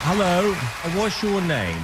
Hello, what's your name?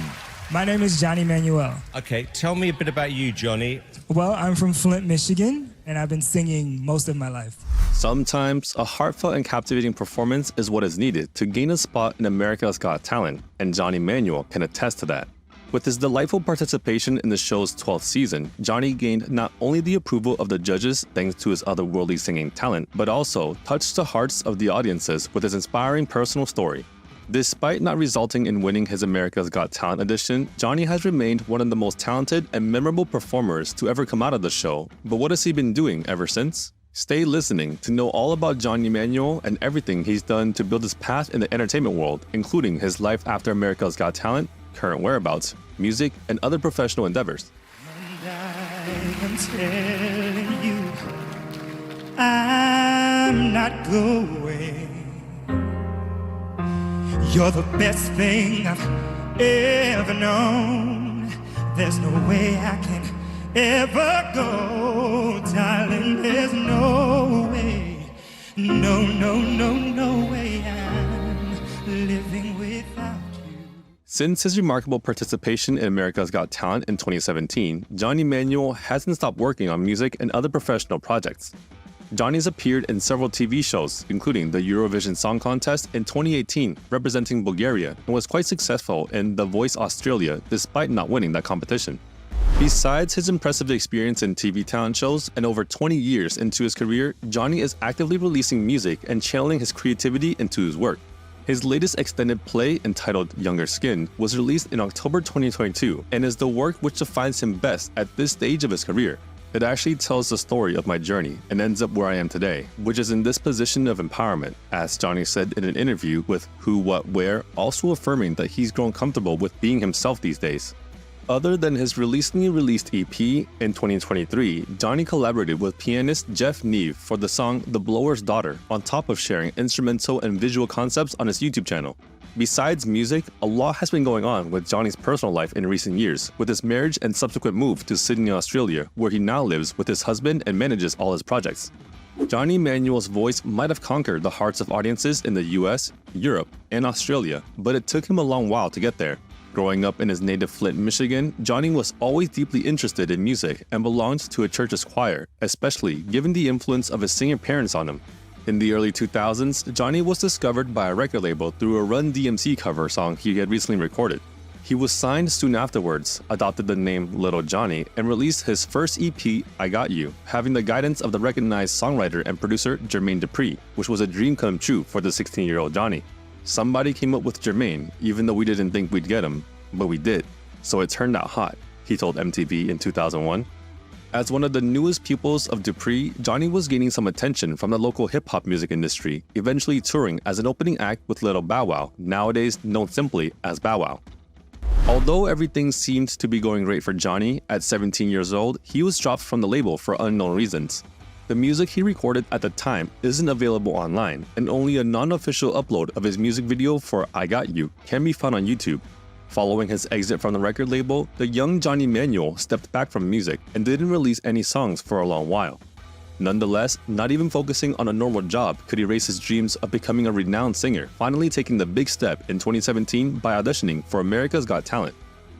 My name is Johnny Manuel. Okay, tell me a bit about you, Johnny. Well, I'm from Flint, Michigan, and I've been singing most of my life. Sometimes a heartfelt and captivating performance is what is needed to gain a spot in America's Got Talent, and Johnny Manuel can attest to that. With his delightful participation in the show's 12th season, Johnny gained not only the approval of the judges thanks to his otherworldly singing talent, but also touched the hearts of the audiences with his inspiring personal story. Despite not resulting in winning his America's Got Talent edition, Johnny has remained one of the most talented and memorable performers to ever come out of the show. But what has he been doing ever since? Stay listening to know all about Johnny Manuel and everything he's done to build his path in the entertainment world, including his life after America's Got Talent, current whereabouts, music, and other professional endeavors. And I am telling you, I'm not going. You're the best thing I've ever known. There's no way I can ever go, darling. There's no way, no way I'm living without you. Since his remarkable participation in America's Got Talent in 2017, Johnny Manuel hasn't stopped working on music and other professional projects. Johnny's appeared in several TV shows, including the Eurovision Song Contest in 2018, representing Bulgaria, and was quite successful in The Voice Australia despite not winning that competition. Besides his impressive experience in TV talent shows and over 20 years into his career, Johnny is actively releasing music and channeling his creativity into his work. His latest extended play, entitled Younger Skin, was released in October 2022 and is the work which defines him best at this stage of his career. It actually tells the story of my journey and ends up where I am today, which is in this position of empowerment, as Johnny said in an interview with Who, What, Where, also affirming that he's grown comfortable with being himself these days. Other than his recently released EP in 2023, Johnny collaborated with pianist Jeff Neve for the song The Blower's Daughter, on top of sharing instrumental and visual concepts on his YouTube channel. Besides music, a lot has been going on with Johnny's personal life in recent years, with his marriage and subsequent move to Sydney, Australia, where he now lives with his husband and manages all his projects. Johnny Manuel's voice might have conquered the hearts of audiences in the US, Europe, and Australia, but it took him a long while to get there. Growing up in his native Flint, Michigan, Johnny was always deeply interested in music and belonged to a church's choir, especially given the influence of his singing parents on him. In the early 2000s, Johnny was discovered by a record label through a Run DMC cover song he had recently recorded. He was signed soon afterwards, adopted the name Lil Johnny, and released his first EP, I Got You, having the guidance of the recognized songwriter and producer Jermaine Dupri, which was a dream come true for the 16-year-old Johnny. Somebody came up with Jermaine, even though we didn't think we'd get him, but we did, so it turned out hot, he told MTV in 2001. As one of the newest pupils of Dupri, Johnny was gaining some attention from the local hip-hop music industry, eventually touring as an opening act with Lil Bow Wow, nowadays known simply as Bow Wow. Although everything seemed to be going great for Johnny, at 17 years old, he was dropped from the label for unknown reasons. The music he recorded at the time isn't available online, and only a non-official upload of his music video for I Got You can be found on YouTube. Following his exit from the record label, the young Johnny Manuel stepped back from music and didn't release any songs for a long while. Nonetheless, not even focusing on a normal job could erase his dreams of becoming a renowned singer, finally taking the big step in 2017 by auditioning for America's Got Talent.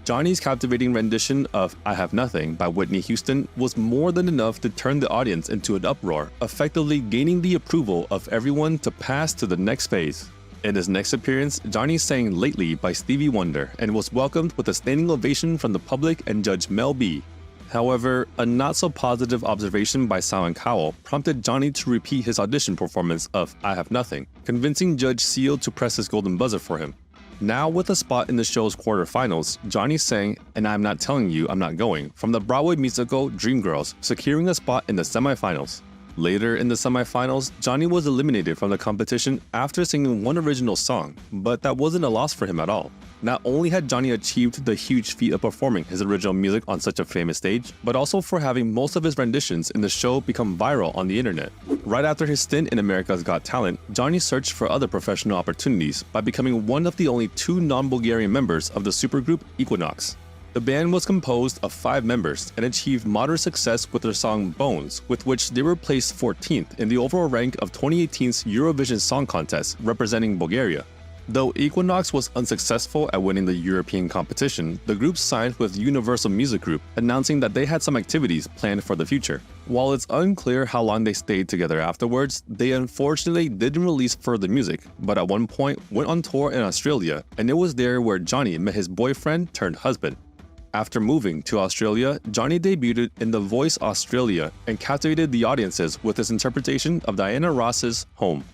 Johnny's captivating rendition of I Have Nothing by Whitney Houston was more than enough to turn the audience into an uproar, effectively gaining the approval of everyone to pass to the next phase. In his next appearance, Johnny sang Lately by Stevie Wonder and was welcomed with a standing ovation from the public and Judge Mel B. However, a not-so-positive observation by Simon Cowell prompted Johnny to repeat his audition performance of I Have Nothing, convincing Judge Seal to press his golden buzzer for him. Now with a spot in the show's quarterfinals, Johnny sang And I'm Not Telling You I'm Not Going from the Broadway musical Dreamgirls, securing a spot in the semifinals. Later in the semifinals, Johnny was eliminated from the competition after singing one original song, but that wasn't a loss for him at all. Not only had Johnny achieved the huge feat of performing his original music on such a famous stage, but also for having most of his renditions in the show become viral on the internet. Right after his stint in America's Got Talent, Johnny searched for other professional opportunities by becoming one of the only 2 non-Bulgarian members of the supergroup Equinox. The band was composed of 5 members and achieved moderate success with their song Bones, with which they were placed 14th in the overall rank of 2018's Eurovision Song Contest representing Bulgaria. Though Equinox was unsuccessful at winning the European competition, the group signed with Universal Music Group, announcing that they had some activities planned for the future. While it's unclear how long they stayed together afterwards, they unfortunately didn't release further music, but at one point went on tour in Australia, and it was there where Johnny met his boyfriend turned husband. After moving to Australia, Johnny debuted in The Voice Australia and captivated the audiences with his interpretation of Diana Ross's Home.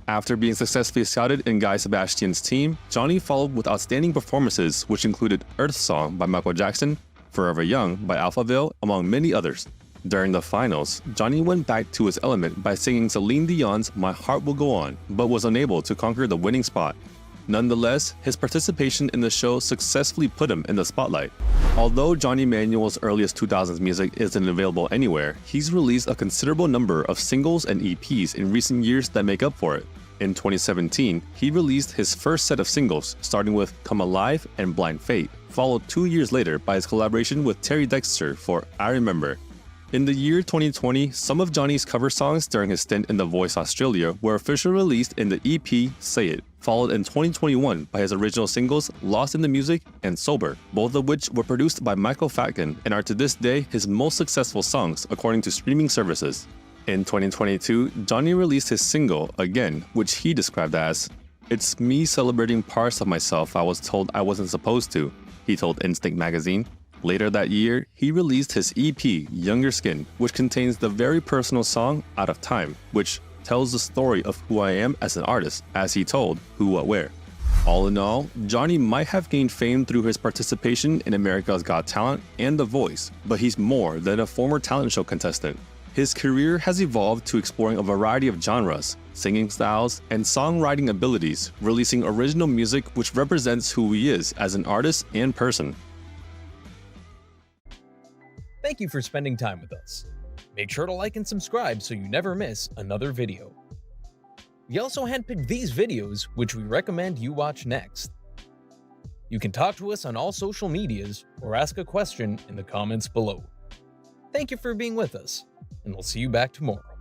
After being successfully scouted in Guy Sebastian's team, Johnny followed with outstanding performances which included Earth Song by Michael Jackson, Forever Young by Alphaville, among many others. During the finals, Johnny went back to his element by singing Celine Dion's My Heart Will Go On, but was unable to conquer the winning spot. Nonetheless, his participation in the show successfully put him in the spotlight. Although Johnny Manuel's earliest 2000s music isn't available anywhere, he's released a considerable number of singles and EPs in recent years that make up for it. In 2017, he released his first set of singles, starting with Come Alive and Blind Fate, followed 2 years later by his collaboration with Terry Dexter for I Remember. In the year 2020, some of Johnny's cover songs during his stint in The Voice Australia were officially released in the EP Say It, followed in 2021 by his original singles Lost in the Music and Sober, both of which were produced by Michael Fatkin and are to this day his most successful songs according to streaming services. In 2022, Johnny released his single Again, which he described as, "It's me celebrating parts of myself I was told I wasn't supposed to," he told Instinct magazine. Later that year, he released his EP, Younger Skin, which contains the very personal song Out of Time, which tells the story of who I am as an artist, as he told Who What Where. All in all, Johnny might have gained fame through his participation in America's Got Talent and The Voice, but he's more than a former talent show contestant. His career has evolved to exploring a variety of genres, singing styles, and songwriting abilities, releasing original music which represents who he is as an artist and person. Thank you for spending time with us. Make sure to like and subscribe so you never miss another video. We also handpicked these videos, which we recommend you watch next. You can talk to us on all social medias or ask a question in the comments below. Thank you for being with us, and we'll see you back tomorrow.